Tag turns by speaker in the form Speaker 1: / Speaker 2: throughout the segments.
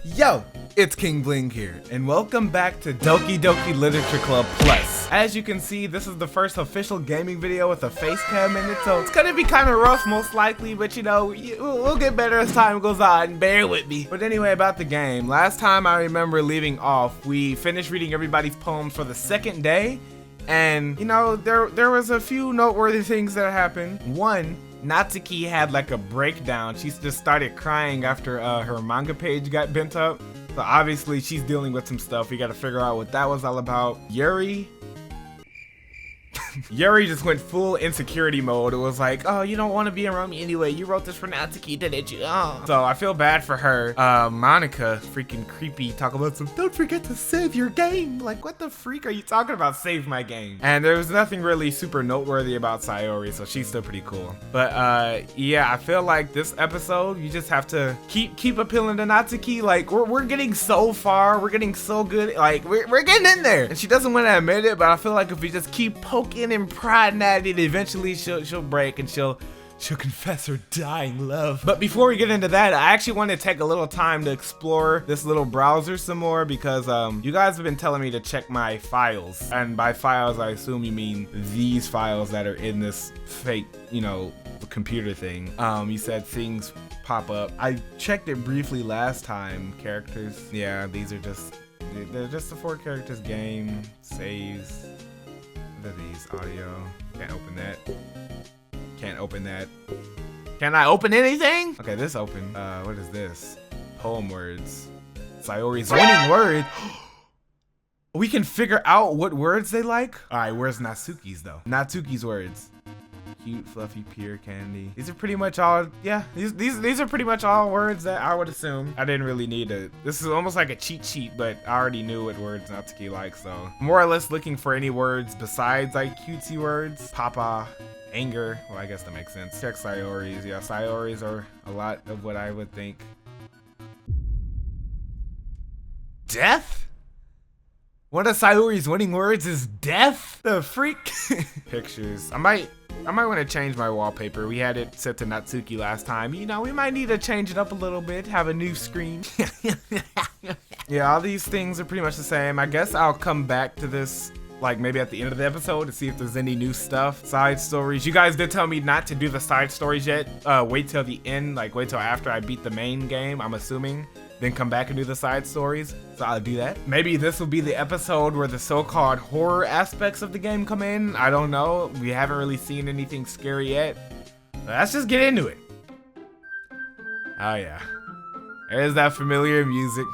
Speaker 1: Yo, it's King Bling here, and welcome back to Doki Doki Literature Club Plus. As you can see, this is the first official gaming video with a face cam in it, so it's gonna be kind of rough most likely, but you know, we'll get better as time goes on, bear with me. But anyway, about the game, last time I remember leaving off, we finished reading everybody's poems for the second day, and you know, there was a few noteworthy things that happened. One, Natsuki had like a breakdown. She just started crying after her manga page got bent up. So obviously she's dealing with some stuff. We gotta figure out what that was all about. Yuri just went full insecurity mode. It was like, oh, you don't want to be around me anyway. You wrote this for Natsuki, didn't you? Oh. So I feel bad for her. Monica, freaking creepy, talk about some, don't forget to save your game. Like, what the freak are you talking about, save my game? And there was nothing really super noteworthy about Sayori, so she's still pretty cool. But yeah, I feel like this episode, you just have to keep appealing to Natsuki. Like, we're getting so far. We're getting so good. Like, we're getting in there. And she doesn't want to admit it, but I feel like if we just keep poking and prodding at it, eventually she'll break and she'll confess her dying love. But before we get into that, I actually want to take a little time to explore this little browser some more because you guys have been telling me to check my files, and by files I assume you mean these files that are in this fake, you know, computer thing. You said things pop up. I checked it briefly last time. Characters, yeah, they're just the 4 characters. Game, saves. What are these? Audio. Can't open that. Can't open that. Can I open anything? Okay, this open. What is this? Poem words. Sayori's winning word. We can figure out what words they like. All right, where's Natsuki's though? Natsuki's words. Cute, fluffy, pure candy. These are pretty much all, yeah, these are pretty much all words that I would assume. I didn't really need it. This is almost like a cheat sheet, but I already knew what words Natsuki likes, so. More or less looking for any words besides like cutesy words. Papa, anger, well, I guess that makes sense. Check Sayori's, yeah, Sayori's are a lot of what I would think. Death? One of Sayori's winning words is death? The freak? Pictures. I might want to change my wallpaper. We had it set to Natsuki last time. You know, we might need to change it up a little bit, have a new screen. Yeah, all these things are pretty much the same. I guess I'll come back to this like maybe at the end of the episode to see if there's any new stuff. Side stories. You guys did tell me not to do the side stories yet. Wait till the end, like wait till after I beat the main game, I'm assuming. Then come back and do the side stories. So I'll do that. Maybe this will be the episode where the so-called horror aspects of the game come in. I don't know. We haven't really seen anything scary yet. Let's just get into it. Oh yeah. There's that familiar music.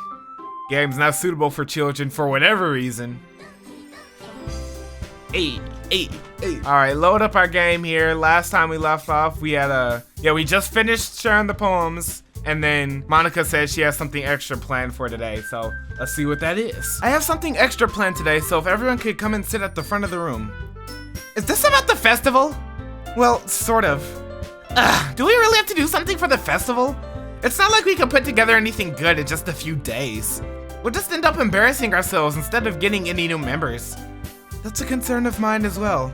Speaker 1: Game's not suitable for children for whatever reason. Hey. All right, load up our game here. Last time we left off, we had we just finished sharing the poems. And then Monica says she has something extra planned for today, so let's see what that is. I have something extra planned today, so if everyone could come and sit at the front of the room. Is this about the festival? Well, sort of. Do we really have to do something for the festival? It's not like we can put together anything good in just a few days. We'll just end up embarrassing ourselves instead of getting any new members. That's a concern of mine as well.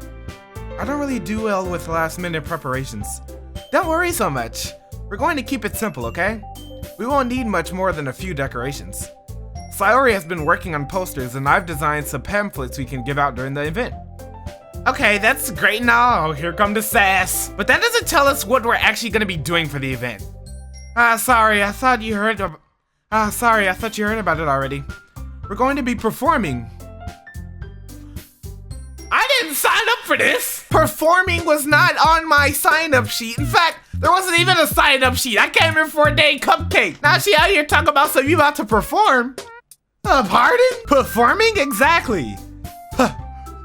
Speaker 1: I don't really do well with last-minute preparations. Don't worry so much. We're going to keep it simple, okay? We won't need much more than a few decorations. Sayori has been working on posters, and I've designed some pamphlets we can give out during the event. Okay, that's great and all. Here come the sass. But that doesn't tell us what we're actually going to be doing for the event. Sorry, I thought you heard about it already. We're going to be performing. I didn't sign up for this. Performing was not on my sign-up sheet. In fact, there wasn't even a sign-up sheet. I came here for a day cupcake. Now she out here talking about so you about to perform. Pardon? Performing? Exactly.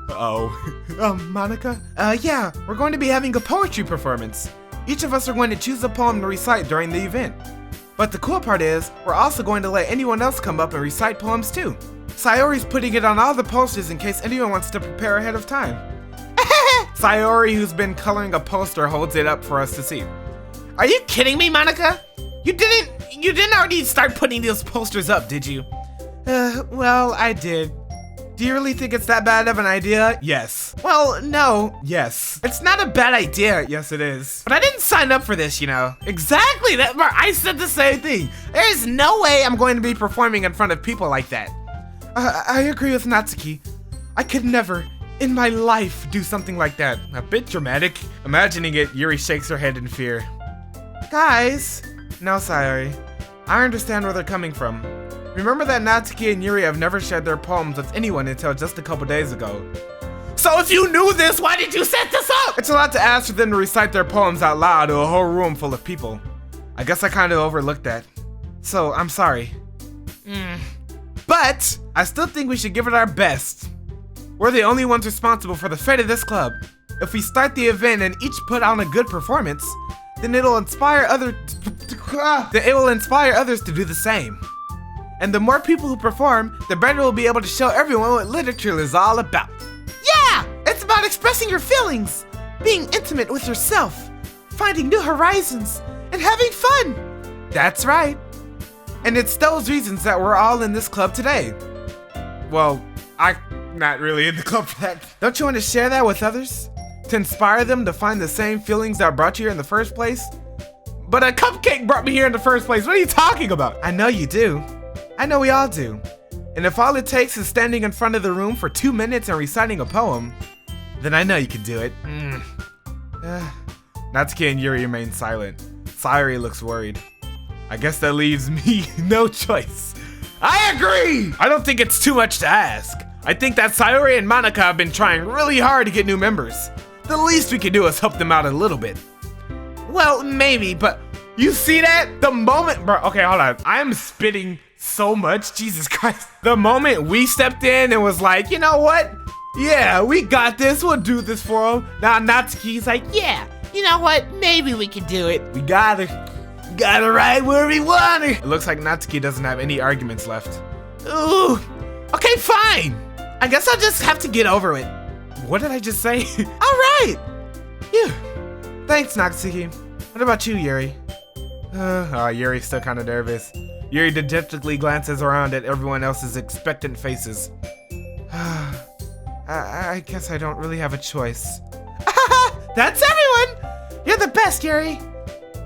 Speaker 1: Monica? Yeah, we're going to be having a poetry performance. Each of us are going to choose a poem to recite during the event. But the cool part is, we're also going to let anyone else come up and recite poems too. Sayori's putting it on all the posters in case anyone wants to prepare ahead of time. Sayori, who's been coloring a poster, holds it up for us to see. Are you kidding me, Monica? You didn't already start putting those posters up, did you? Well, I did. Do you really think it's that bad of an idea? Yes. Well, no. Yes. It's not a bad idea. Yes, it is. But I didn't sign up for this, you know. Exactly. I said the same thing. There's no way I'm going to be performing in front of people like that. I agree with Natsuki. I could never, in my life, do something like that. A bit dramatic. Imagining it, Yuri shakes her head in fear. Guys. No, Sayori. I understand where they're coming from. Remember that Natsuki and Yuri have never shared their poems with anyone until just a couple days ago. So if you knew this, why did you set this up? It's a lot to ask for them to recite their poems out loud to a whole room full of people. I guess I kind of overlooked that. So, I'm sorry. But, I still think we should give it our best. We're the only ones responsible for the fate of this club. If we start the event and each put on a good performance, then it will inspire others to do the same. And the more people who perform, the better we'll be able to show everyone what literature is all about. Yeah! It's about expressing your feelings, being intimate with yourself, finding new horizons, and having fun. That's right. And it's those reasons that we're all in this club today. Well, I'm not really in the club for that. Don't you want to share that with others? To inspire them to find the same feelings that brought you here in the first place? But a cupcake brought me here in the first place. What are you talking about? I know you do. I know we all do. And if all it takes is standing in front of the room for 2 minutes and reciting a poem, then I know you can do it. Natsuki and Yuri remain silent. Sayori looks worried. I guess that leaves me no choice. I agree! I don't think it's too much to ask. I think that Sayori and Monika have been trying really hard to get new members. The least we can do is help them out a little bit. Well, maybe, but you see that? The moment, bro, okay, hold on. I'm spitting so much, Jesus Christ. The moment we stepped in and was like, you know what? Yeah, we got this, we'll do this for him. Now Natsuki's like, yeah, you know what? Maybe we can do it. We got her. Got her right where we want her. It looks like Natsuki doesn't have any arguments left. Ooh, okay, fine. I guess I'll just have to get over it. What did I just say? All right. Yeah. Thanks, Natsuki. What about you, Yuri? Yuri's still kind of nervous. Yuri dejectedly glances around at everyone else's expectant faces. I guess I don't really have a choice. That's everyone! You're the best, Yuri!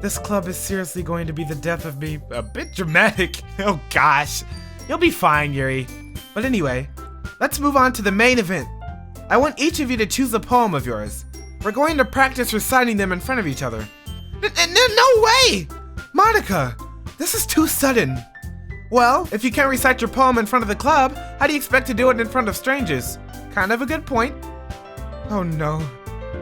Speaker 1: This club is seriously going to be the death of me. A bit dramatic. Oh gosh. You'll be fine, Yuri. But anyway, let's move on to the main event. I want each of you to choose a poem of yours. We're going to practice reciting them in front of each other. No way! Monika, this is too sudden. Well, if you can't recite your poem in front of the club, how do you expect to do it in front of strangers? Kind of a good point. Oh no,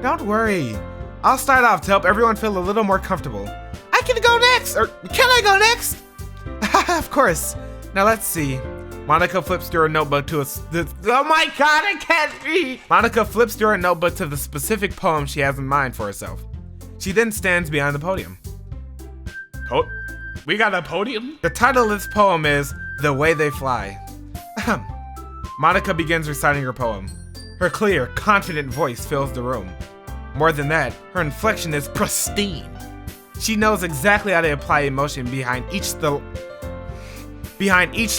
Speaker 1: don't worry. I'll start off to help everyone feel a little more comfortable. I can go next, or can I go next? Of course. Now let's see. Monika flips through her notebook to oh my god, I can't read! Monika flips through her notebook to the specific poem she has in mind for herself. She then stands behind the podium. We got a podium? The title of this poem is The Way They Fly. Monika begins reciting her poem. Her clear, confident voice fills the room. More than that, her inflection is pristine. She knows exactly how to apply emotion behind each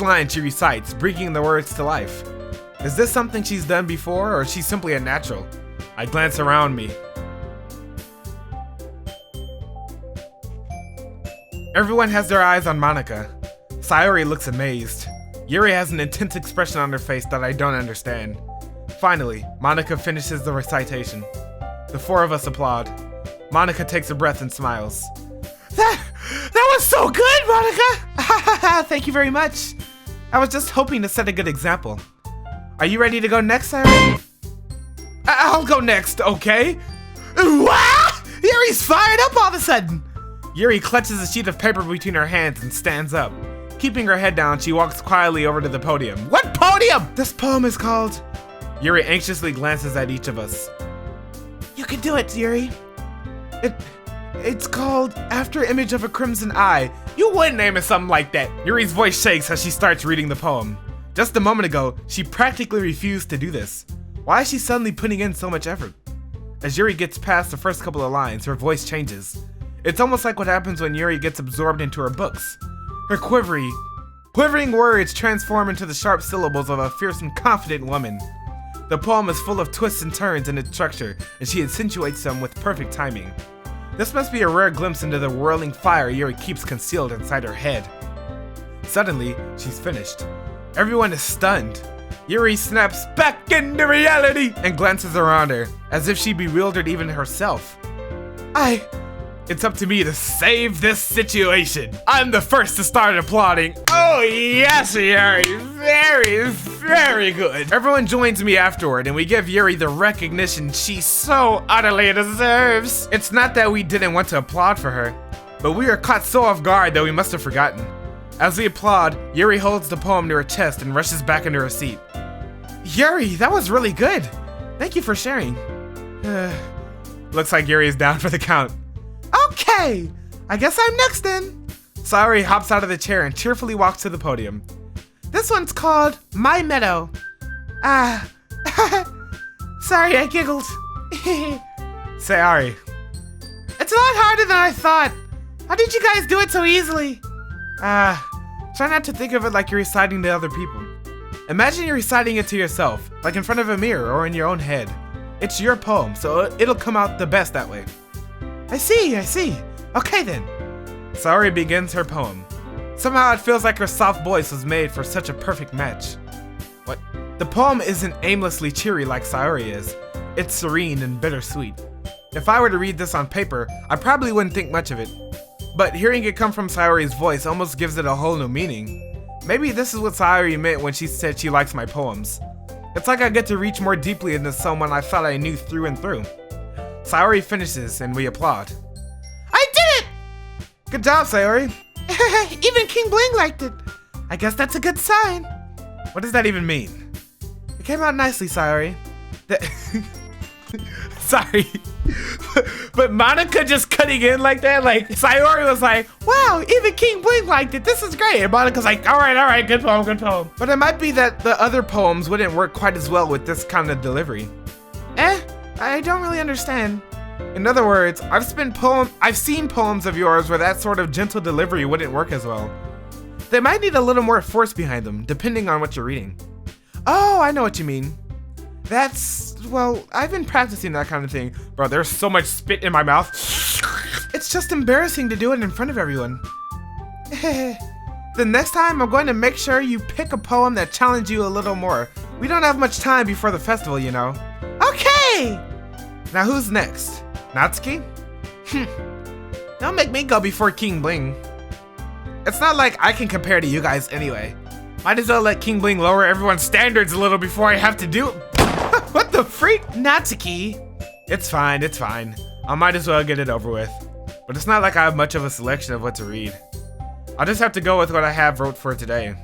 Speaker 1: line she recites, bringing the words to life. Is this something she's done before, or is she simply a natural? I glance around me. Everyone has their eyes on Monika. Sayori looks amazed. Yuri has an intense expression on her face that I don't understand. Finally, Monika finishes the recitation. The four of us applaud. Monika takes a breath and smiles. That was so good, Monika! Thank you very much. I was just hoping to set a good example. Are you ready to go next, Sayori? I'll go next, okay? Wow! Yuri's fired up all of a sudden! Yuri clutches a sheet of paper between her hands and stands up. Keeping her head down, she walks quietly over to the podium. What podium? This poem is called... Yuri anxiously glances at each of us. You can do it, Yuri. It's called After Image of a Crimson Eye. You wouldn't name it something like that. Yuri's voice shakes as she starts reading the poem. Just a moment ago, she practically refused to do this. Why is she suddenly putting in so much effort? As Yuri gets past the first couple of lines, her voice changes. It's almost like what happens when Yuri gets absorbed into her books. Her Quivering words transform into the sharp syllables of a fierce and confident woman. The poem is full of twists and turns in its structure, and she accentuates them with perfect timing. This must be a rare glimpse into the whirling fire Yuri keeps concealed inside her head. Suddenly, she's finished. Everyone is stunned. Yuri snaps back into reality and glances around her, as if she bewildered even herself. It's up to me to save this situation. I'm the first to start applauding. Oh yes, Yuri, very, very good. Everyone joins me afterward and we give Yuri the recognition she so utterly deserves. It's not that we didn't want to applaud for her, but we were caught so off guard that we must have forgotten. As we applaud, Yuri holds the poem to her chest and rushes back into her seat. Yuri, that was really good. Thank you for sharing. Looks like Yuri is down for the count. Okay, I guess I'm next then. Sayori hops out of the chair and cheerfully walks to the podium. This one's called My Meadow. Sorry, I giggled. Sayori. It's a lot harder than I thought. How did you guys do it so easily? Try not to think of it like you're reciting to other people. Imagine you're reciting it to yourself, like in front of a mirror or in your own head. It's your poem, so it'll come out the best that way. I see. Okay then. Sayori begins her poem. Somehow it feels like her soft voice was made for such a perfect match. What? The poem isn't aimlessly cheery like Sayori is. It's serene and bittersweet. If I were to read this on paper, I probably wouldn't think much of it. But hearing it come from Sayori's voice almost gives it a whole new meaning. Maybe this is what Sayori meant when she said she likes my poems. It's like I get to reach more deeply into someone I thought I knew through and through. Sayori finishes and we applaud. I did it! Good job, Sayori. Even King Bling liked it. I guess that's a good sign. What does that even mean? It came out nicely, Sayori. Sorry. But Monica just cutting in like that, like Sayori was like, wow, even King Bling liked it. This is great. And Monica's like, all right, good poem. But it might be that the other poems wouldn't work quite as well with this kind of delivery. I don't really understand. In other words, I've seen poems of yours where that sort of gentle delivery wouldn't work as well. They might need a little more force behind them, depending on what you're reading. Oh, I know what you mean. Well, I've been practicing that kind of thing. Bro, there's so much spit in my mouth. It's just embarrassing to do it in front of everyone. The next time, I'm going to make sure you pick a poem that challenges you a little more. We don't have much time before the festival, you know. Okay! Now who's next? Natsuki? Don't make me go before King Bling. It's not like I can compare to you guys anyway. Might as well let King Bling lower everyone's standards a little before I have to do it. What the freak? Natsuki? It's fine. I might as well get it over with. But it's not like I have much of a selection of what to read. I'll just have to go with what I have wrote for today.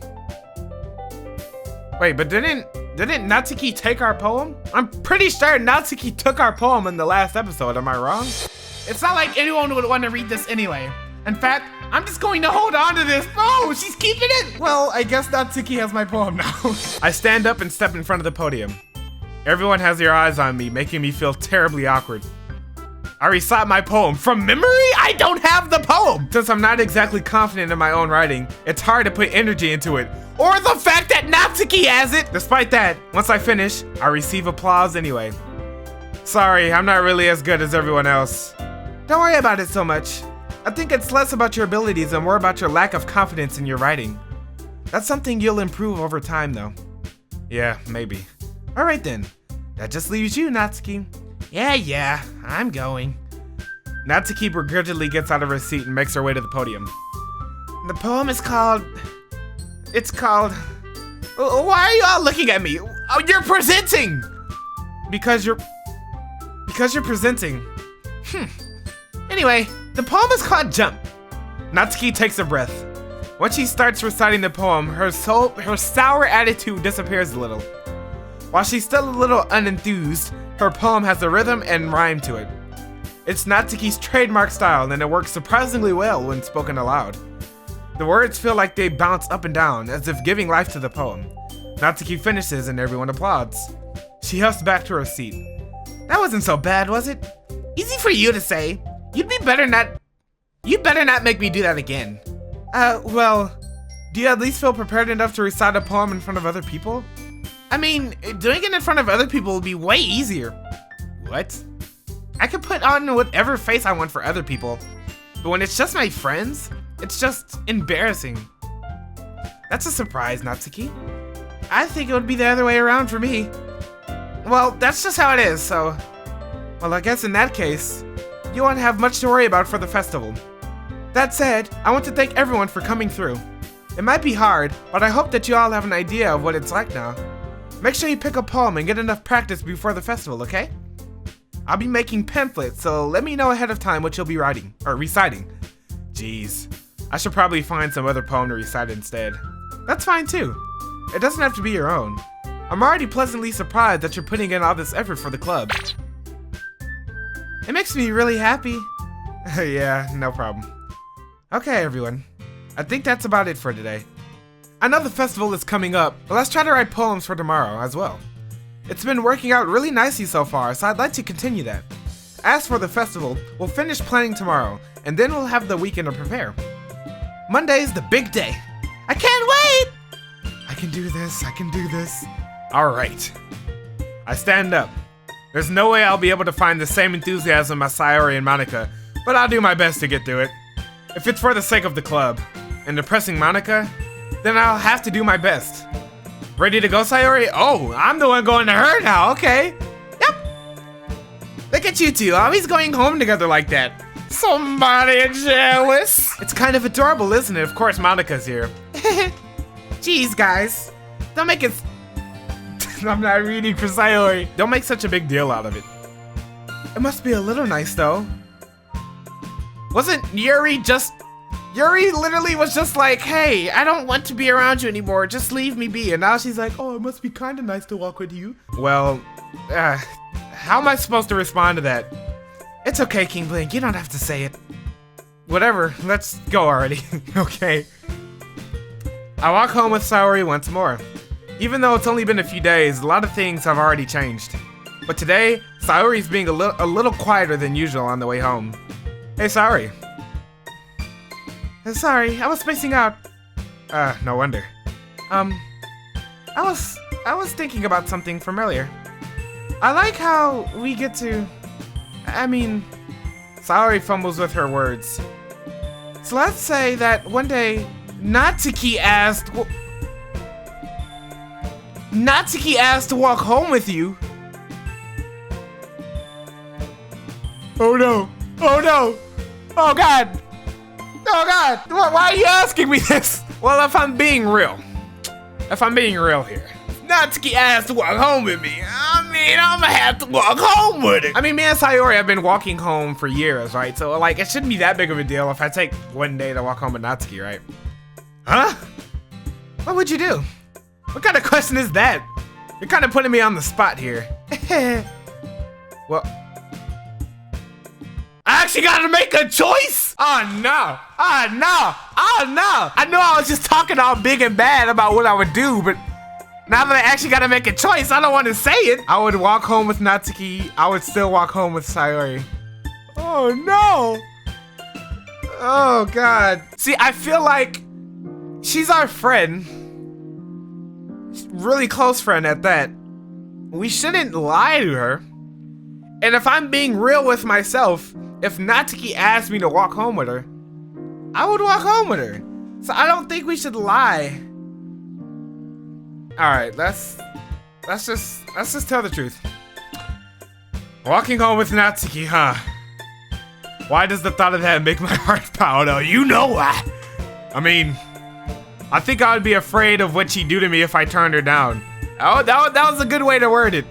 Speaker 1: Wait, but didn't Natsuki take our poem? I'm pretty sure Natsuki took our poem in the last episode, am I wrong? It's not like anyone would want to read this anyway. In fact, I'm just going to hold on to this. Oh, she's keeping it? Well, I guess Natsuki has my poem now. I stand up and step in front of the podium. Everyone has their eyes on me, making me feel terribly awkward. I recite my poem from memory? I don't have the poem! Since I'm not exactly confident in my own writing, it's hard to put energy into it. Or the fact that Natsuki has it! Despite that, once I finish, I receive applause anyway. Sorry, I'm not really as good as everyone else. Don't worry about it so much. I think it's less about your abilities and more about your lack of confidence in your writing. That's something you'll improve over time though. Yeah, maybe. Alright then. That just leaves you, Natsuki. Yeah, I'm going. Natsuki begrudgingly gets out of her seat and makes her way to the podium. The poem is called... Why are you all looking at me? Oh, you're presenting! Because you're presenting. Anyway, the poem is called Jump. Natsuki takes a breath. Once she starts reciting the poem, her sour attitude disappears a little. While she's still a little unenthused, her poem has a rhythm and rhyme to it. It's Natsuki's trademark style, and it works surprisingly well when spoken aloud. The words feel like they bounce up and down, as if giving life to the poem. Natsuki finishes and everyone applauds. She huffs back to her seat. That wasn't so bad, was it? Easy for you to say. You'd better not make me do that again. Well, Do you at least feel prepared enough to recite a poem in front of other people? I mean, doing it in front of other people would be way easier. What? I could put on whatever face I want for other people, but when it's just my friends, it's just embarrassing. That's a surprise, Natsuki. I think it would be the other way around for me. Well, that's just how it is, so... Well, I guess in that case, you won't have much to worry about for the festival. That said, I want to thank everyone for coming through. It might be hard, but I hope that you all have an idea of what it's like now. Make sure you pick a poem and get enough practice before the festival, okay? I'll be making pamphlets, so let me know ahead of time what you'll be writing, or reciting. Jeez, I should probably find some other poem to recite instead. That's fine too. It doesn't have to be your own. I'm already pleasantly surprised that you're putting in all this effort for the club. It makes me really happy. Yeah, no problem. Okay, everyone. I think that's about it for today. I know the festival is coming up, but let's try to write poems for tomorrow as well. It's been working out really nicely so far, so I'd like to continue that. As for the festival, we'll finish planning tomorrow, and then we'll have the weekend to prepare. Monday's the big day. I can't wait! I can do this, I can do this. Alright. I stand up. There's no way I'll be able to find the same enthusiasm as Sayori and Monica, but I'll do my best to get through it. If it's for the sake of the club, and depressing Monica, then I'll have to do my best. Ready to go, Sayori? Oh, I'm the one going to her now, okay. Yep. Look at you two, always going home together like that. Somebody jealous. It's kind of adorable, isn't it? Of course, Monica's here. Jeez, guys. Don't make it... I'm not reading for Sayori. Don't make such a big deal out of it. It must be a little nice, though. Wasn't Yuri just... Yuri literally was just like, hey, I don't want to be around you anymore, just leave me be. And now she's like, oh, it must be kind of nice to walk with you. Well, how am I supposed to respond to that? It's okay, King Blink, you don't have to say it. Whatever, let's go already. Okay. I walk home with Sayori once more. Even though it's only been a few days, a lot of things have already changed. But today, Sayori's being a little quieter than usual on the way home. Hey, Sayori. Sorry, I was spacing out. No wonder. I was thinking about something from earlier. I like how we get to... I mean... Sayori fumbles with her words. So let's say that one day, Natsuki asked to walk home with you. Oh no! Oh no! Oh god! Oh god! Why are you asking me this? Well, if I'm being real here. Natsuki asked to walk home with me. I mean, I'm gonna have to walk home with it. I mean, me and Sayori have been walking home for years, right? So, like, it shouldn't be that big of a deal if I take one day to walk home with Natsuki, right? Huh? What would you do? What kind of question is that? You're kind of putting me on the spot here. Well... I actually gotta make a choice? Oh no, oh no, oh no. I know I was just talking all big and bad about what I would do, but now that I actually gotta make a choice, I don't want to say it. I would walk home with Natsuki. I would still walk home with Sayori. Oh no. Oh god. See, I feel like she's our friend. Really close friend at that. We shouldn't lie to her. And if I'm being real with myself, if Natsuki asked me to walk home with her, I would walk home with her. So I don't think we should lie. Alright, let's just tell the truth. Walking home with Natsuki, huh? Why does the thought of that make my heart pound? Oh, you know why. I mean, I think I would be afraid of what she'd do to me if I turned her down. Oh, that was a good way to word it.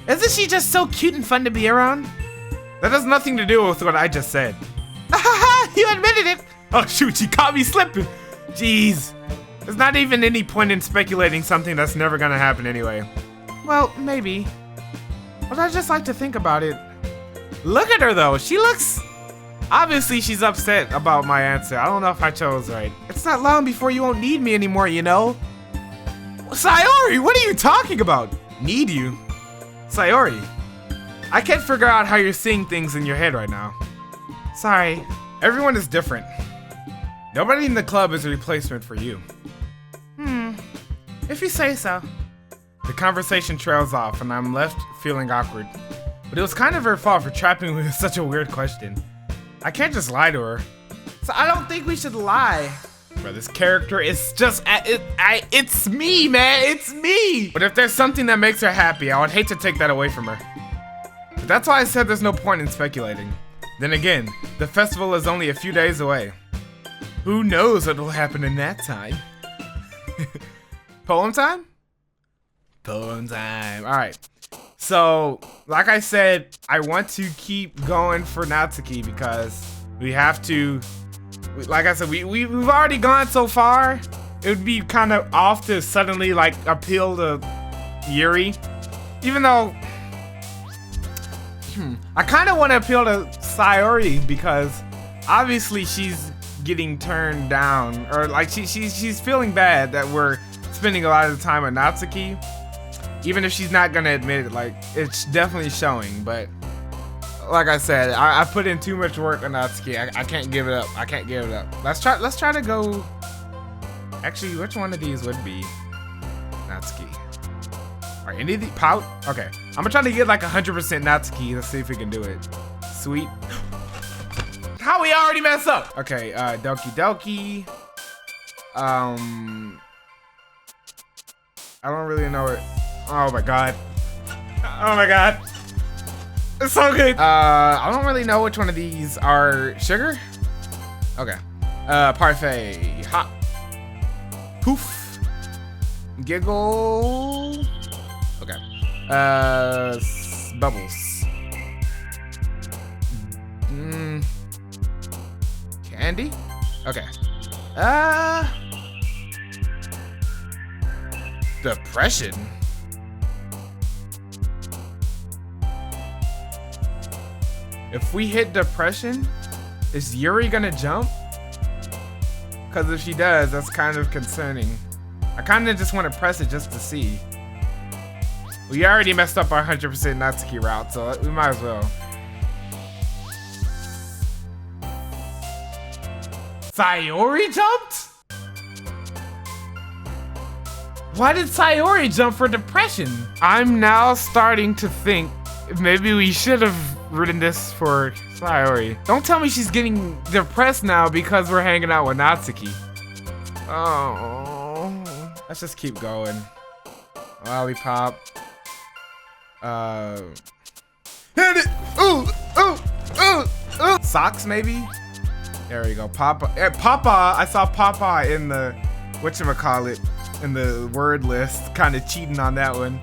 Speaker 1: Isn't she just so cute and fun to be around? That has nothing to do with what I just said. You admitted it! Oh shoot, she caught me slipping! Jeez. There's not even any point in speculating something that's never gonna happen anyway. Well, maybe. But I just like to think about it. Look at her though, she looks... Obviously she's upset about my answer. I don't know if I chose right. It's not long before you won't need me anymore, you know? Sayori, what are you talking about? Need you? Sayori. I can't figure out how you're seeing things in your head right now. Sorry. Everyone is different. Nobody in the club is a replacement for you. If you say so. The conversation trails off and I'm left feeling awkward. But it was kind of her fault for trapping me with such a weird question. I can't just lie to her. So I don't think we should lie. Bro, this character is just, it's me, man, it's me. But if there's something that makes her happy, I would hate to take that away from her. But that's why I said there's no point in speculating. Then again, the festival is only a few days away. Who knows what will happen in that time? Poem time? Poem time. All right. So, like I said, I want to keep going for Natsuki because we have to. Like I said, we've already gone so far. It would be kind of off to suddenly like appeal to Yuri, even though I kind of want to appeal to Sayori because obviously she's getting turned down, or like she's feeling bad that we're spending a lot of the time with Natsuki, even if she's not gonna admit it. Like it's definitely showing, but. Like I said, I put in too much work on Natsuki. I can't give it up. I can't give it up. Let's try to go. Actually, which one of these would be Natsuki? Or any of the Pout? Okay, I'm gonna try to get like 100% Natsuki. Let's see if we can do it. Sweet. How we already mess up? Okay, Doki Doki. I don't really know it. Oh my god. Oh my god. It's so good. I don't really know which one of these are sugar. Okay. Parfait. Hot. Poof. Giggle. Okay. Bubbles. Candy. Okay. Depression. If we hit depression, is Yuri gonna jump? Because if she does, that's kind of concerning. I kind of just want to press it just to see. We already messed up our 100% Natsuki route, so we might as well. Sayori jumped? Why did Sayori jump for depression? I'm now starting to think maybe we should have written this for Sayori. Don't tell me she's getting depressed now because we're hanging out with Natsuki. Oh, let's just keep going. Lollipop. Hit it! Ooh, ooh, ooh, ooh. Socks, maybe? There we go. Papa. Papa. I saw Papa in the whatchamacallit in the word list. Kind of cheating on that one.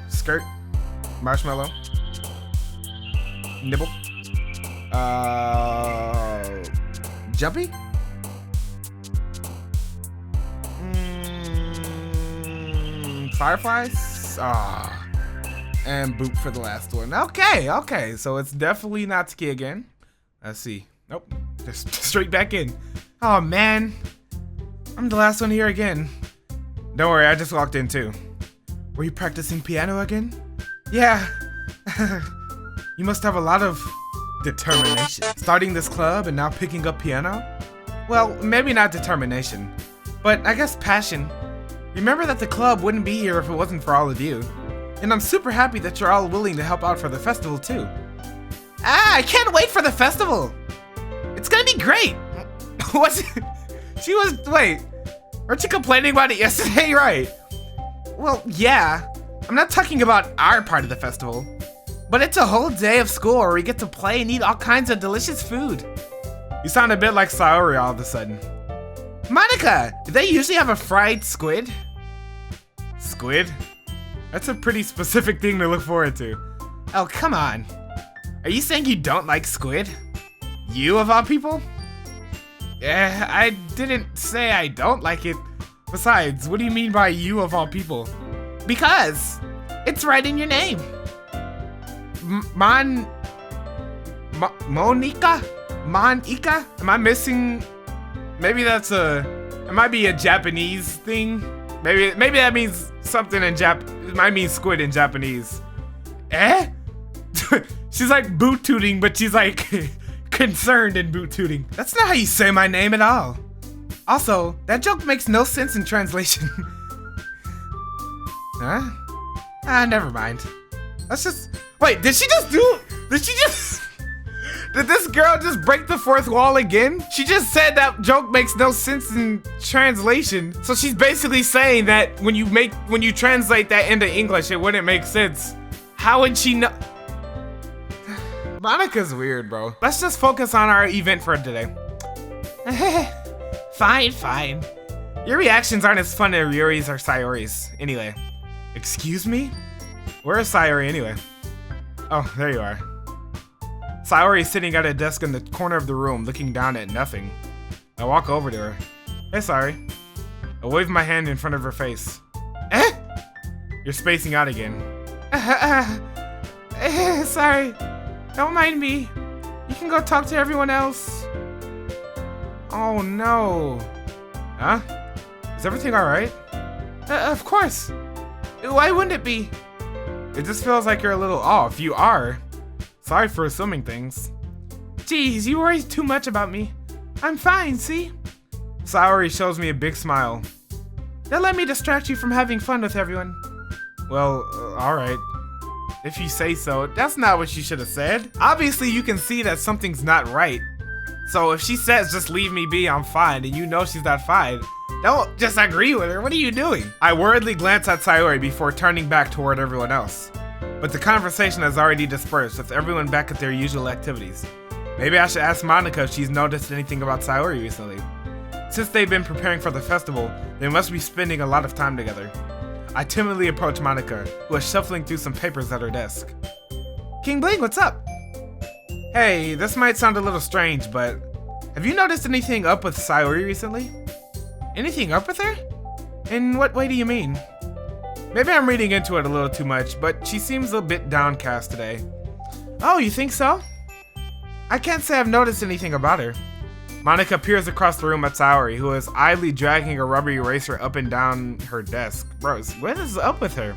Speaker 1: Skirt. Marshmallow. Nibble. Jumpy? Fireflies? And boot for the last one. Okay, so it's definitely Natsuki again. Let's see. Nope, just straight back in. Oh man, I'm the last one here again. Don't worry, I just walked in too. Were you practicing piano again? Yeah. You must have a lot of determination. Starting this club and now picking up piano? Well, maybe not determination, but I guess passion. Remember that the club wouldn't be here if it wasn't for all of you. And I'm super happy that you're all willing to help out for the festival too. I can't wait for the festival. It's gonna be great. Wait, weren't you complaining about it yesterday, right? Well, yeah. I'm not talking about our part of the festival, but it's a whole day of school where we get to play and eat all kinds of delicious food. You sound a bit like Sayori all of a sudden. Monica, do they usually have a fried squid? Squid? That's a pretty specific thing to look forward to. Oh, come on. Are you saying you don't like squid? You of all people? Yeah, I didn't say I don't like it. Besides, what do you mean by you of all people? Because it's right in your name. Monica? Monica? Am I missing? Maybe that's it might be a Japanese thing. Maybe that means something in it might mean squid in Japanese. Eh? She's like boot tooting, but she's like concerned and boot tooting. That's not how you say my name at all. Also, that joke makes no sense in translation. Huh? Never mind. Let's just... Wait, did she just do... Did this girl just break the fourth wall again? She just said that joke makes no sense in translation. So she's basically saying that when you translate that into English, it wouldn't make sense. How would she know? Monica's weird, bro. Let's just focus on our event for today. Fine. Your reactions aren't as fun as Yuri's or Sayori's. Anyway. Excuse me? Where is Sayori anyway? Oh, there you are. Sayori is sitting at a desk in the corner of the room, looking down at nothing. I walk over to her. Hey, Sayori. I wave my hand in front of her face. You're spacing out again. Sorry. Don't mind me. You can go talk to everyone else. Oh, no. Huh? Is everything alright? Of course. Why wouldn't it be? It just feels like you're a little off. You are. Sorry for assuming things. Geez, you worry too much about me. I'm fine, see? Sayori shows me a big smile. They'll let me distract you from having fun with everyone. Well, alright. If you say so. That's not what you should have said. Obviously, you can see that something's not right. So if she says just leave me be, I'm fine, and you know she's not fine, don't just agree with her. What are you doing? I worriedly glance at Sayori before turning back toward everyone else. But the conversation has already dispersed, with everyone back at their usual activities. Maybe I should ask Monica if she's noticed anything about Sayori recently. Since they've been preparing for the festival, they must be spending a lot of time together. I timidly approach Monica, who is shuffling through some papers at her desk. King Bling, what's up? Hey, this might sound a little strange, but have you noticed anything up with Sayori recently? Anything up with her? In what way do you mean? Maybe I'm reading into it a little too much, but she seems a bit downcast today. Oh, you think so? I can't say I've noticed anything about her. Monica peers across the room at Sayori, who is idly dragging a rubber eraser up and down her desk. Bro, what is up with her?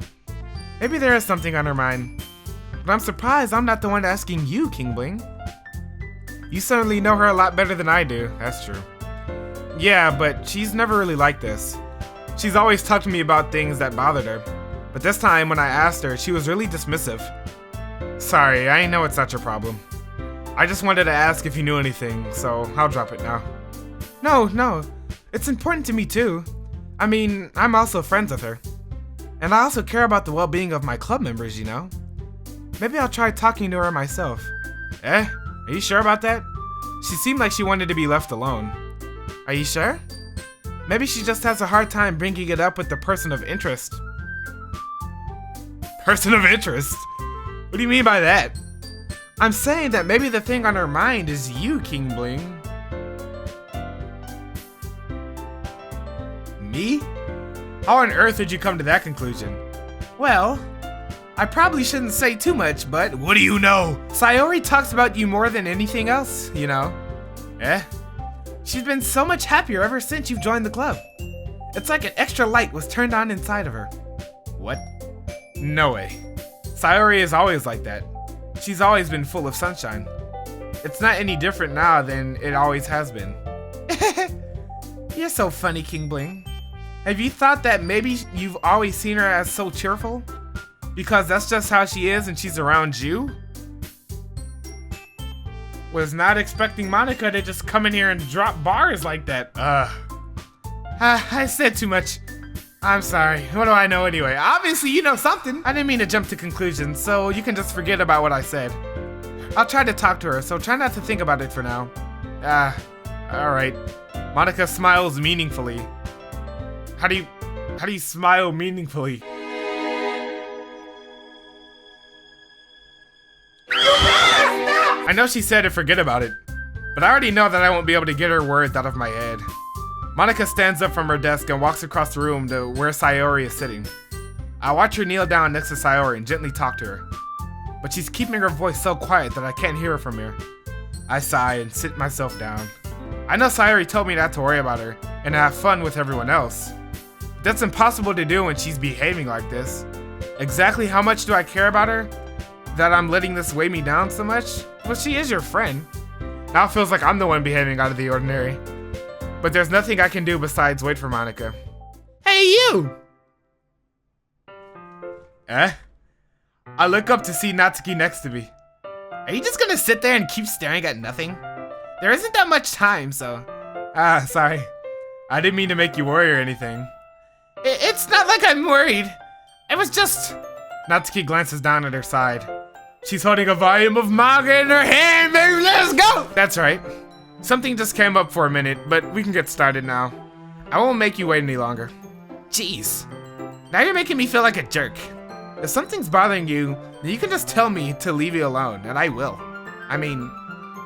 Speaker 1: Maybe there is something on her mind. But I'm surprised I'm not the one asking you, King Bling. You certainly know her a lot better than I do. That's true. Yeah, but she's never really like this. She's always talked to me about things that bothered her. But this time, when I asked her, she was really dismissive. Sorry, I know it's not your problem. I just wanted to ask if you knew anything, so I'll drop it now. No. It's important to me too. I mean, I'm also friends with her. And I also care about the well-being of my club members, you know? Maybe I'll try talking to her myself. Are you sure about that? She seemed like she wanted to be left alone. Are you sure? Maybe she just has a hard time bringing it up with the person of interest. Person of interest? What do you mean by that? I'm saying that maybe the thing on her mind is you, King Bling. Me? How on earth did you come to that conclusion? Well, I probably shouldn't say too much, but what do you know? Sayori talks about you more than anything else, you know. She's been so much happier ever since you've joined the club. It's like an extra light was turned on inside of her. What? No way. Sayori is always like that. She's always been full of sunshine. It's not any different now than it always has been. You're so funny, King Bling. Have you thought that maybe you've always seen her as so cheerful? Because that's just how she is and she's around you? Was not expecting Monica to just come in here and drop bars like that. I said too much. I'm sorry. What do I know anyway? Obviously you know something. I didn't mean to jump to conclusions, so you can just forget about what I said. I'll try to talk to her, so try not to think about it for now. Alright. Monica smiles meaningfully. How do you smile meaningfully? I know she said to forget about it, but I already know that I won't be able to get her words out of my head. Monica stands up from her desk and walks across the room to where Sayori is sitting. I watch her kneel down next to Sayori and gently talk to her, but she's keeping her voice so quiet that I can't hear her from here. I sigh and sit myself down. I know Sayori told me not to worry about her and to have fun with everyone else. But that's impossible to do when she's behaving like this. Exactly how much do I care about her? That I'm letting this weigh me down so much? Well, she is your friend. Now it feels like I'm the one behaving out of the ordinary. But there's nothing I can do besides wait for Monica. Hey, you! Eh? I look up to see Natsuki next to me. Are you just gonna sit there and keep staring at nothing? There isn't that much time, so... sorry. I didn't mean to make you worry or anything. It's not like I'm worried. It was just... Natsuki glances down at her side. She's holding a volume of manga in her hand, baby, let's go! That's right. Something just came up for a minute, but we can get started now. I won't make you wait any longer. Jeez. Now you're making me feel like a jerk. If something's bothering you, then you can just tell me to leave you alone, and I will. I mean,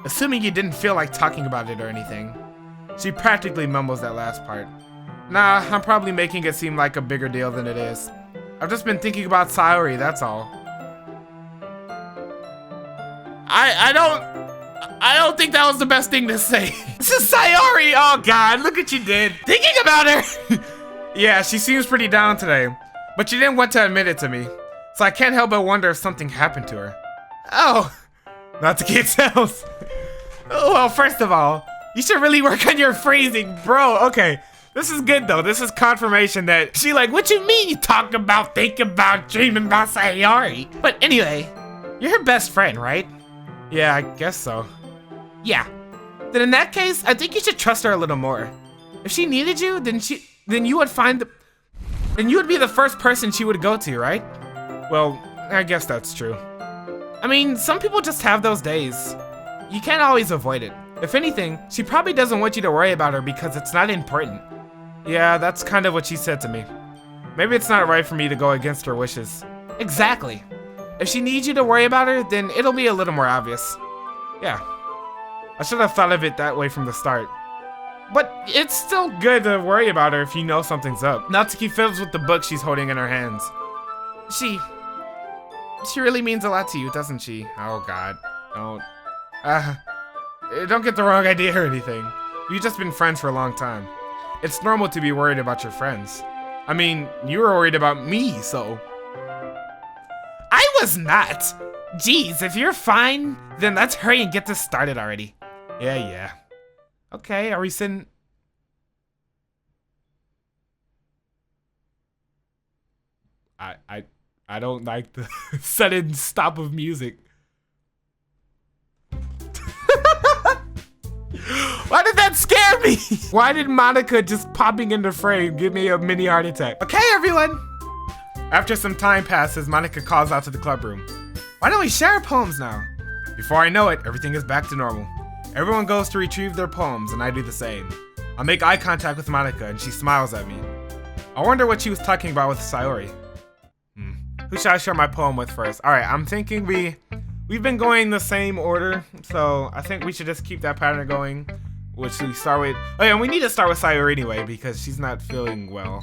Speaker 1: assuming you didn't feel like talking about it or anything. She practically mumbles that last part. Nah, I'm probably making it seem like a bigger deal than it is. I've just been thinking about Sayori, that's all. I don't think that was the best thing to say. This is Sayori! Oh god, look what you did. Thinking about her! Yeah, she seems pretty down today. But she didn't want to admit it to me. So I can't help but wonder if something happened to her. Oh, Natsuki itself. Oh, well, first of all, you should really work on your phrasing, bro. Okay, this is good though. This is confirmation that she like, what you mean you talk about, think about, dream about Sayori? But anyway, you're her best friend, right? Yeah, I guess so. Yeah. Then in that case, I think you should trust her a little more. If she needed you, then you would be the first person she would go to, right? Well, I guess that's true. I mean, some people just have those days. You can't always avoid it. If anything, she probably doesn't want you to worry about her because it's not important. Yeah, that's kind of what she said to me. Maybe it's not right for me to go against her wishes. Exactly. If she needs you to worry about her, then it'll be a little more obvious. Yeah. I should have thought of it that way from the start. But it's still good to worry about her if you know something's up. Natsuki fiddles with the book she's holding in her hands. She really means a lot to you, doesn't she? Oh god, don't get the wrong idea or anything. We've just been friends for a long time. It's normal to be worried about your friends. I mean, you were worried about me, so. I was not. Jeez, if you're fine, then let's hurry and get this started already. Yeah. Okay, are we sitting? I don't like the sudden stop of music. Why did that scare me? Why did Monica just popping into frame give me a mini heart attack? Okay, everyone. After some time passes, Monica calls out to the club room. Why don't we share poems now? Before I know it, everything is back to normal. Everyone goes to retrieve their poems, and I do the same. I make eye contact with Monica, and she smiles at me. I wonder what she was talking about with Sayori. Who should I share my poem with first? Alright, I'm thinking we've been going the same order, so I think we should just keep that pattern going. Which we start with... Oh yeah, we need to start with Sayori anyway, because she's not feeling well.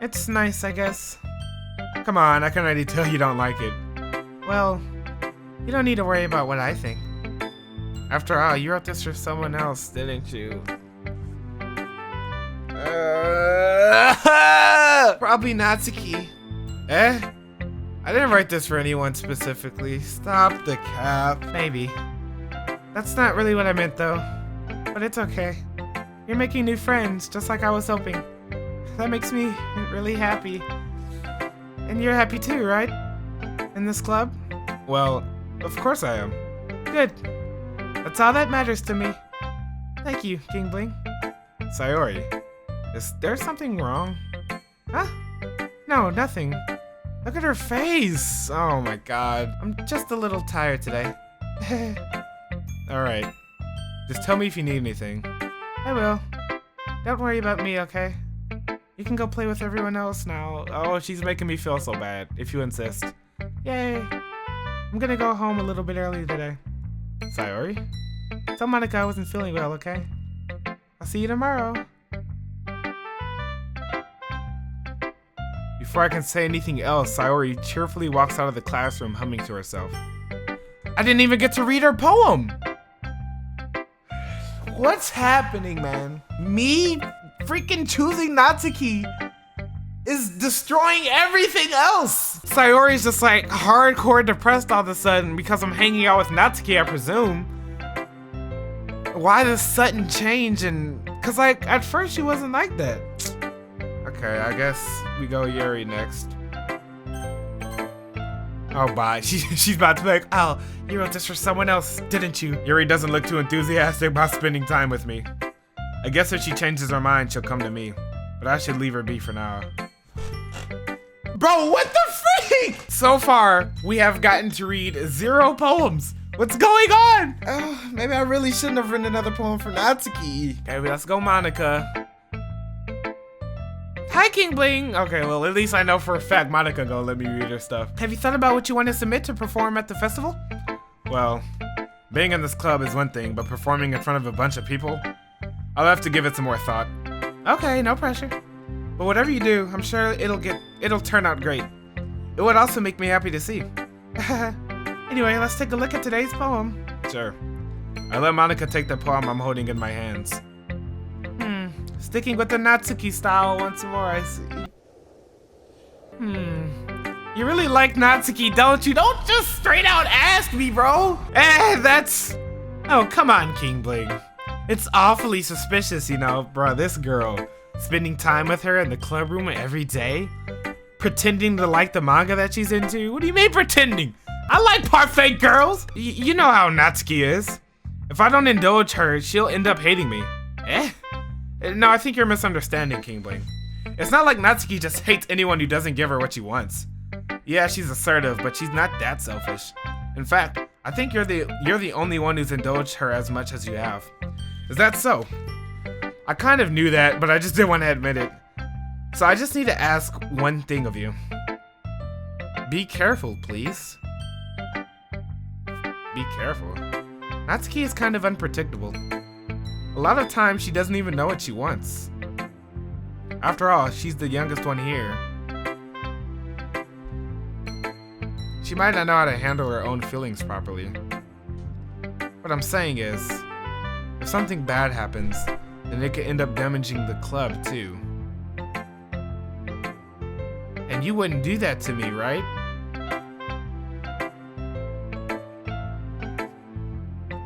Speaker 1: It's nice, I guess. Come on, I can already tell you don't like it. Well, you don't need to worry about what I think. After all, you wrote this for someone else, didn't you? Probably Natsuki. Eh? I didn't write this for anyone specifically. Stop the cap. Maybe. That's not really what I meant though. But it's okay. You're making new friends, just like I was hoping. That makes me really happy. And you're happy too, right? In this club? Well, of course I am. Good. That's all that matters to me. Thank you, King Bling. Sayori, is there something wrong? Huh? No, nothing. Look at her face! Oh my god. I'm just a little tired today. Alright. Just tell me if you need anything. I will. Don't worry about me, okay? You can go play with everyone else now. Oh, she's making me feel so bad, if you insist. Yay! I'm gonna go home a little bit early today. Sayori? Tell Monica I wasn't feeling well, okay? I'll see you tomorrow. Before I can say anything else, Sayori cheerfully walks out of the classroom humming to herself. I didn't even get to read her poem! What's happening, man? Me freaking choosing Natsuki is destroying everything else. Sayori's just like hardcore depressed all of a sudden because I'm hanging out with Natsuki, I presume. Why this sudden change? And cause like at first she wasn't like that. Okay, I guess we go Yuri next. Oh, bye. She's about to be like, oh, you wrote this for someone else, didn't you? Yuri doesn't look too enthusiastic about spending time with me. I guess if she changes her mind, she'll come to me. But I should leave her be for now. Bro, what the freak? So far, we have gotten to read 0 poems. What's going on? Oh, maybe I really shouldn't have written another poem for Natsuki. Okay, let's go Monica. Hi, King Bling. Okay, well, at least I know for a fact Monica gonna let me read her stuff. Have you thought about what you want to submit to perform at the festival? Well, being in this club is one thing, but performing in front of a bunch of people, I'll have to give it some more thought. Okay, no pressure. But whatever you do, I'm sure it'll turn out great. It would also make me happy to see. Anyway, let's take a look at today's poem. Sure. I let Monica take the poem I'm holding in my hands. Sticking with the Natsuki style once more, I see. You really like Natsuki, don't you? Don't just straight out ask me, bro. That's... Oh, come on, King Bling. It's awfully suspicious, you know, bro. This girl, spending time with her in the club room every day, pretending to like the manga that she's into. What do you mean pretending? I like parfait girls. You know how Natsuki is. If I don't indulge her, she'll end up hating me. No, I think you're misunderstanding, King Bling. It's not like Natsuki just hates anyone who doesn't give her what she wants. Yeah, she's assertive, but she's not that selfish. In fact, I think you're the only one who's indulged her as much as you have. Is that so? I kind of knew that, but I just didn't want to admit it. So I just need to ask one thing of you. Be careful, please. Be careful. Natsuki is kind of unpredictable. A lot of times, she doesn't even know what she wants. After all, she's the youngest one here. She might not know how to handle her own feelings properly. What I'm saying is, if something bad happens, then it could end up damaging the club too. And you wouldn't do that to me, right?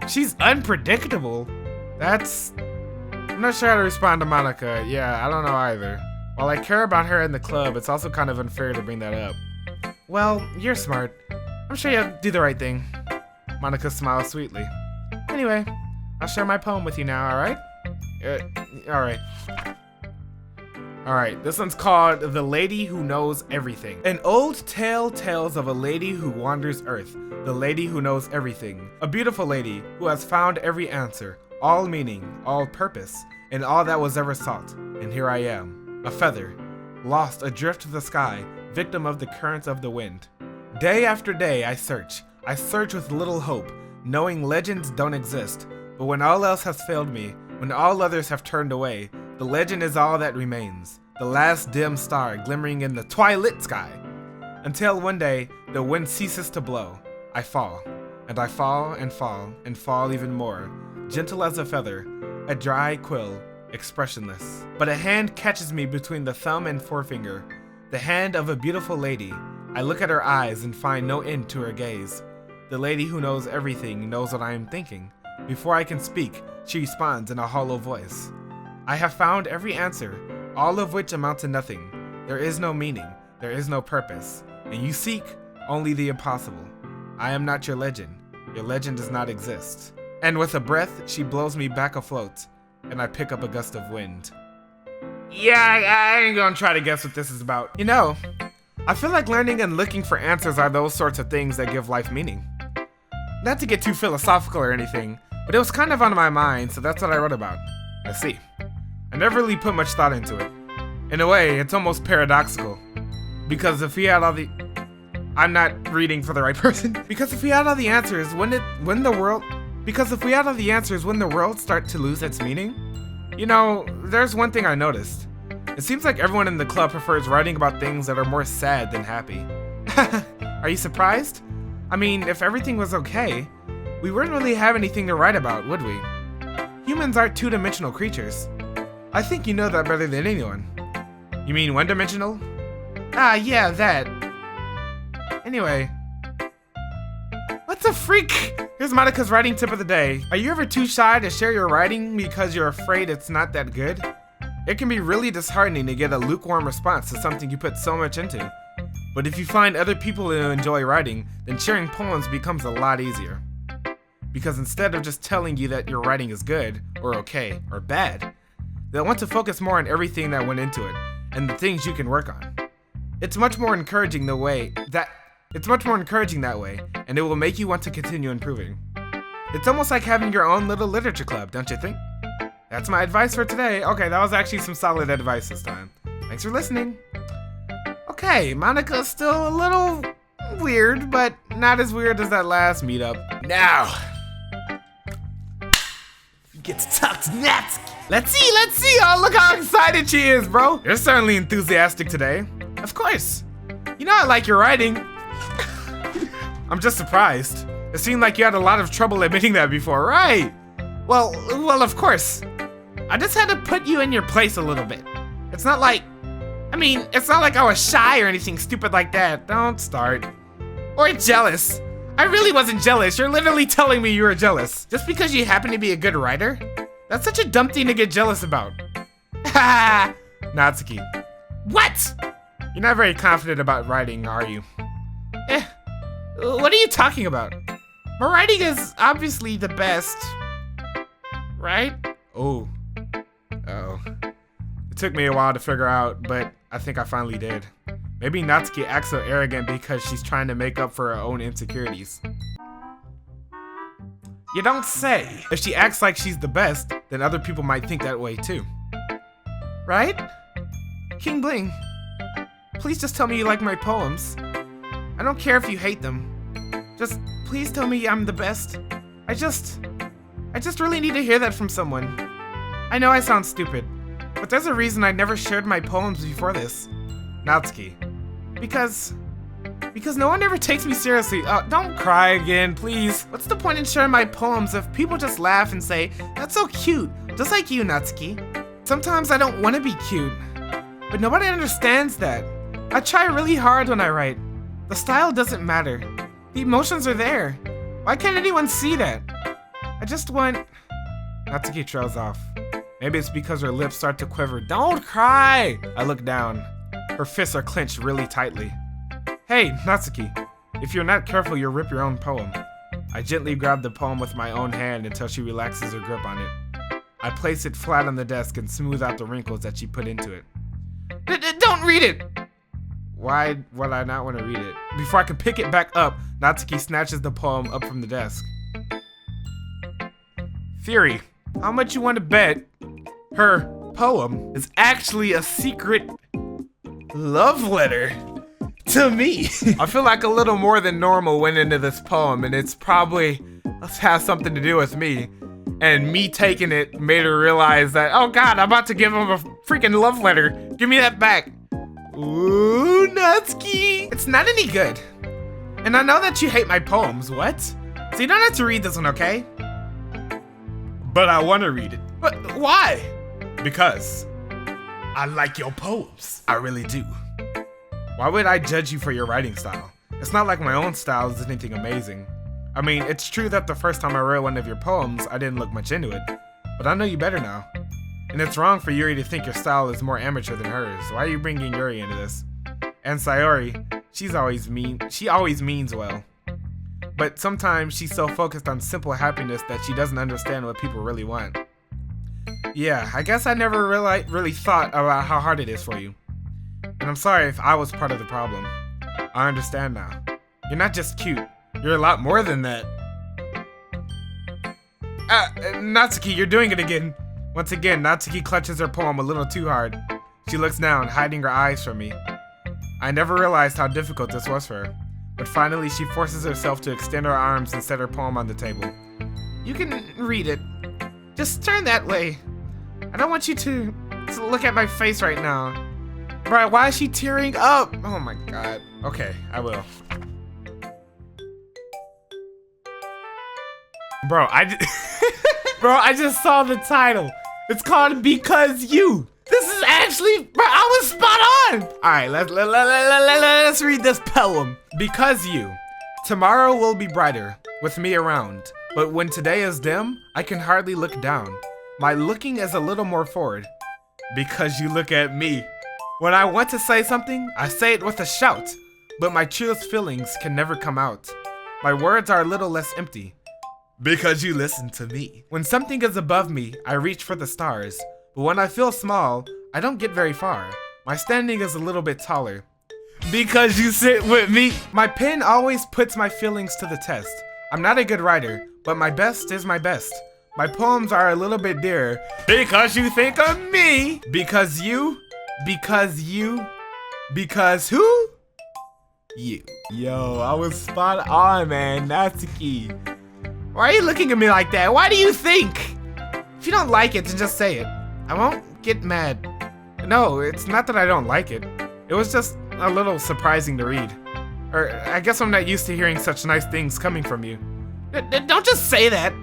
Speaker 1: She's unpredictable. I'm not sure how to respond to Monica. Yeah, I don't know either. While I care about her in the club, it's also kind of unfair to bring that up. Well, you're smart. I'm sure you'll do the right thing. Monica smiles sweetly. Anyway, I'll share my poem with you now, alright? Alright, this one's called The Lady Who Knows Everything. An old tale tells of a lady who wanders earth, the lady who knows everything. A beautiful lady who has found every answer, all meaning, all purpose, and all that was ever sought. And here I am, a feather, lost adrift to the sky, victim of the currents of the wind. Day after day I search with little hope, knowing legends don't exist. But when all else has failed me, when all others have turned away, the legend is all that remains, the last dim star glimmering in the twilight sky. Until one day, the wind ceases to blow. I fall, and I fall and fall and fall even more, gentle as a feather, a dry quill, expressionless. But a hand catches me between the thumb and forefinger, the hand of a beautiful lady. I look at her eyes and find no end to her gaze. The lady who knows everything knows what I am thinking. Before I can speak, she responds in a hollow voice. I have found every answer, all of which amount to nothing. There is no meaning, there is no purpose, and you seek only the impossible. I am not your legend does not exist. And with a breath, she blows me back afloat, and I pick up a gust of wind. Yeah, I ain't gonna try to guess what this is about. You know, I feel like learning and looking for answers are those sorts of things that give life meaning. Not to get too philosophical or anything, but it was kind of on my mind, so that's what I wrote about. I see. I never really put much thought into it. In a way, it's almost paradoxical. Because if we had all the... I'm not reading for the right person. Because if we had all the answers, wouldn't the world start to lose its meaning? You know, there's one thing I noticed. It seems like everyone in the club prefers writing about things that are more sad than happy. Are you surprised? I mean, if everything was okay, we wouldn't really have anything to write about, would we? Humans aren't two-dimensional creatures. I think you know that better than anyone. You mean one-dimensional? Ah, yeah, that. Anyway. What the freak? Here's Monika's writing tip of the day. Are you ever too shy to share your writing because you're afraid it's not that good? It can be really disheartening to get a lukewarm response to something you put so much into. But if you find other people who enjoy writing, then sharing poems becomes a lot easier. Because instead of just telling you that your writing is good, or okay, or bad, they'll want to focus more on everything that went into it, and the things you can work on. It's much more encouraging that way, and it will make you want to continue improving. It's almost like having your own little literature club, don't you think? That's my advice for today. Okay, that was actually some solid advice this time. Thanks for listening. Okay, Monika's still a little weird, but not as weird as that last meetup. Now, you get to talk to Natsuki. Let's see. Oh, look how excited she is, bro. You're certainly enthusiastic today. Of course. You know I like your writing. I'm just surprised. It seemed like you had a lot of trouble admitting that before, right? Well, of course. I just had to put you in your place a little bit. It's not like I was shy or anything stupid like that. Don't start. Or jealous. I really wasn't jealous. You're literally telling me you were jealous. Just because you happen to be a good writer? That's such a dumb thing to get jealous about. Ha! Natsuki. What? You're not very confident about writing, are you? What are you talking about? My writing is obviously the best. Right? Oh. Uh-oh. It took me a while to figure out, but I think I finally did. Maybe Natsuki acts so arrogant because she's trying to make up for her own insecurities. You don't say. If she acts like she's the best, then other people might think that way too. Right? King Bling, please just tell me you like my poems. I don't care if you hate them. Just please tell me I'm the best. I just really need to hear that from someone. I know I sound stupid, but there's a reason I never shared my poems before this. Natsuki. Because no one ever takes me seriously. Don't cry again, please. What's the point in sharing my poems if people just laugh and say, that's so cute, just like you, Natsuki. Sometimes I don't want to be cute, but nobody understands that. I try really hard when I write. The style doesn't matter. The emotions are there. Why can't anyone see that? I just want... Natsuki trails off. Maybe it's because her lips start to quiver. Don't cry! I look down. Her fists are clenched really tightly. Hey, Natsuki. If you're not careful, you'll rip your own poem. I gently grab the poem with my own hand until she relaxes her grip on it. I place it flat on the desk and smooth out the wrinkles that she put into it. Don't read it! Why would I not want to read it? Before I can pick it back up, Natsuki snatches the poem up from the desk. Theory. How much you want to bet her poem is actually a secret love letter to me? I feel like a little more than normal went into this poem, and it's probably has something to do with me. And me taking it made her realize that, oh god, I'm about to give him a freaking love letter. Give me that back. Ooh, Natsuki. It's not any good. And I know that you hate my poems. What? So you don't have to read this one, okay? But I want to read it. But why? Because I like your poems. I really do. Why would I judge you for your writing style? It's not like my own style is anything amazing. I mean, it's true that the first time I read one of your poems, I didn't look much into it. But I know you better now. And it's wrong for Yuri to think your style is more amateur than hers. Why are you bringing Yuri into this? And Sayori, she always means well. But sometimes she's so focused on simple happiness that she doesn't understand what people really want. Yeah, I guess I never really thought about how hard it is for you. And I'm sorry if I was part of the problem. I understand now. You're not just cute. You're a lot more than that. Natsuki, you're doing it again. Once again, Natsuki clutches her poem a little too hard. She looks down, hiding her eyes from me. I never realized how difficult this was for her. But finally, she forces herself to extend her arms and set her poem on the table. You can read it. Just turn that way. I don't want you to look at my face right now. Bro, why is she tearing up? Oh my god. Okay, I will. Bro, I just saw the title. It's called Because You. This is actually, bro, I was spot on. All right, let's read this poem. Because you, tomorrow will be brighter with me around. But when today is dim, I can hardly look down. My looking is a little more forward. Because you look at me. When I want to say something, I say it with a shout. But my truest feelings can never come out. My words are a little less empty. Because you listen to me. When something is above me, I reach for the stars. But when I feel small, I don't get very far. My standing is a little bit taller. Because you sit with me. My pen always puts my feelings to the test. I'm not a good writer, but my best is my best. My poems are a little bit dearer. Because you think of me. Because you. Because who? You. Yo, I was spot on, man. Natsuki. Why are you looking at me like that? Why do you think? If you don't like it, then just say it. I won't get mad. No, it's not that I don't like it. It was just a little surprising to read. Or I guess I'm not used to hearing such nice things coming from you. Don't just say that,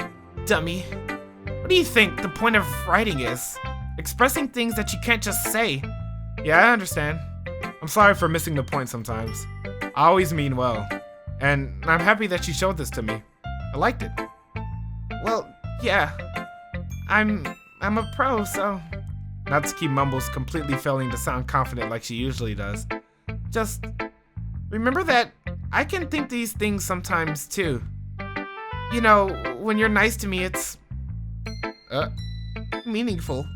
Speaker 1: dummy. What do you think the point of writing is? Expressing things that you can't just say. Yeah, I understand. I'm sorry for missing the point sometimes. I always mean well. And I'm happy that you showed this to me. I liked it. Well, yeah. I'm a pro, so... Natsuki mumbles, completely failing to sound confident like she usually does. Just remember that I can think these things sometimes too. You know, when you're nice to me, it's... meaningful.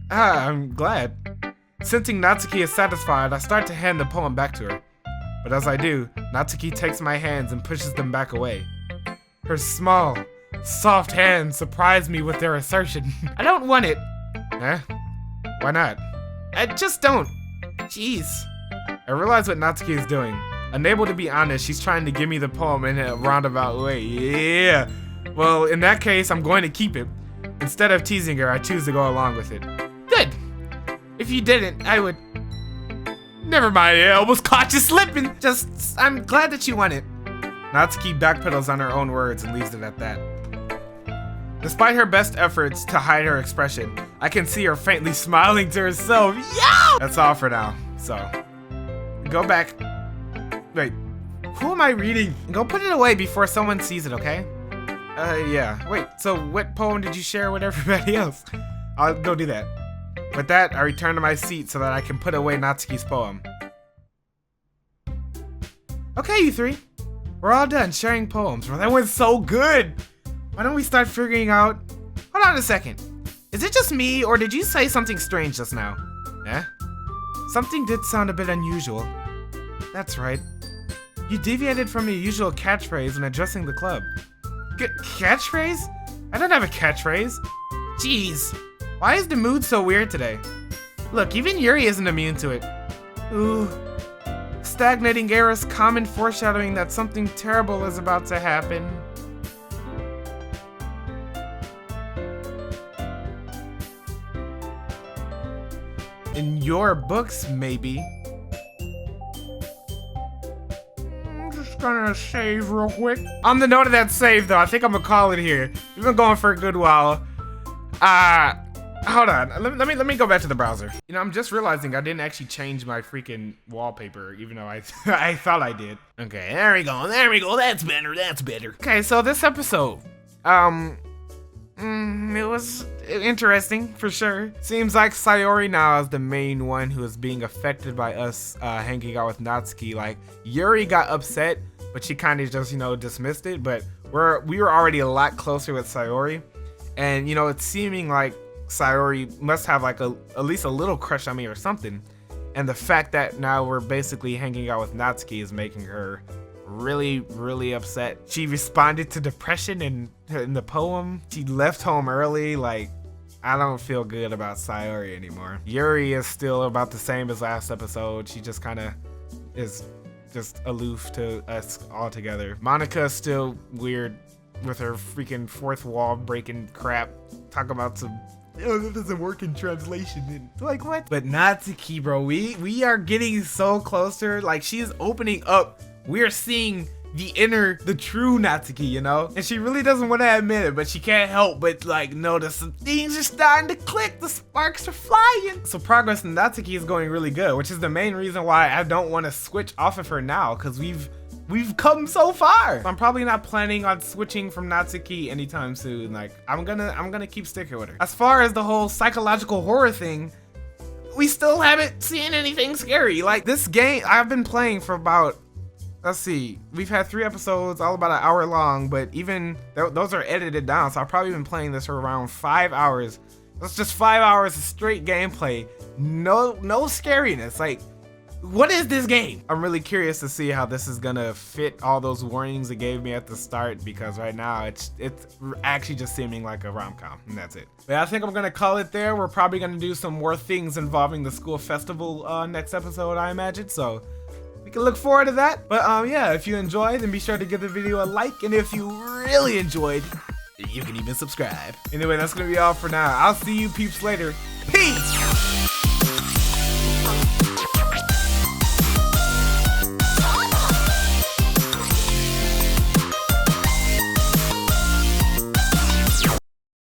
Speaker 1: I'm glad. Sensing Natsuki is satisfied, I start to hand the poem back to her. But as I do, Natsuki takes my hands and pushes them back away. Her small, soft hands surprise me with their assertion. I don't want it. Huh? Why not? I just don't. Jeez. I realize what Natsuki is doing. Unable to be honest, she's trying to give me the poem in a roundabout way. Yeah. Well, in that case, I'm going to keep it. Instead of teasing her, I choose to go along with it. Good. If you didn't, I would... Never mind, I almost caught you slipping. Just, I'm glad that you won it. Natsuki backpedals on her own words and leaves it at that. Despite her best efforts to hide her expression, I can see her faintly smiling to herself. Yeah! That's all for now, so. Go back. Wait, who am I reading? Go put it away before someone sees it, okay? Yeah. Wait, so what poem did you share with everybody else? I'll go do that. With that, I return to my seat so that I can put away Natsuki's poem. Okay, you three. We're all done sharing poems. Bro, that went so good. Why don't we start figuring out... Hold on a second. Is it just me, or did you say something strange just now? Eh? Something did sound a bit unusual. That's right. You deviated from your usual catchphrase when addressing the club. Catchphrase? I don't have a catchphrase. Jeez. Why is the mood so weird today? Look, even Yuri isn't immune to it. Ooh. Stagnating air is common foreshadowing that something terrible is about to happen. In your books, maybe. I'm just gonna save real quick. On the note of that save, though, I think I'm gonna call it here. We've been going for a good while. Hold on. Let me go back to the browser. You know, I'm just realizing I didn't actually change my freaking wallpaper, even though I I thought I did. Okay, there we go. There we go. That's better. That's better. Okay, so this episode, it was interesting for sure. Seems like Sayori now is the main one who is being affected by us hanging out with Natsuki. Like, Yuri got upset, but she kind of just, you know, dismissed it. But we were already a lot closer with Sayori, and you know, it's seeming like Sayori must have like at least a little crush on me or something. And the fact that now we're basically hanging out with Natsuki is making her really, really upset. She responded to depression in the poem. She left home early. Like, I don't feel good about Sayori anymore. Yuri is still about the same as last episode. She just kind of is just aloof to us altogether. Monica's still weird with her freaking fourth wall breaking crap. Talk about some... Oh, that doesn't work in translation. Like, what? But Natsuki, bro, we are getting so closer. Like, she's opening up. We're seeing the true Natsuki, you know? And she really doesn't want to admit it, but she can't help but like notice some things are starting to click, the sparks are flying. So progress in Natsuki is going really good, which is the main reason why I don't want to switch off of her now, because we've come so far. I'm probably not planning on switching from Natsuki anytime soon. Like I'm gonna keep sticking with her. As far as the whole psychological horror thing, we still haven't seen anything scary. Like this game I've been playing for about, let's see, we've had 3 episodes, all about an hour long, but even those are edited down, so I've probably been playing this for around 5 hours. That's just 5 hours of straight gameplay. No scariness. Like, what is this game? I'm really curious to see how this is gonna fit all those warnings it gave me at the start, because right now it's actually just seeming like a rom-com, and that's it. But I think I'm gonna call it there. We're probably gonna do some more things involving the school festival next episode, I imagine, so we can look forward to that. But yeah, if you enjoyed, then be sure to give the video a like, and if you really enjoyed, you can even subscribe. Anyway, that's gonna be all for now. I'll see you peeps later. Peace!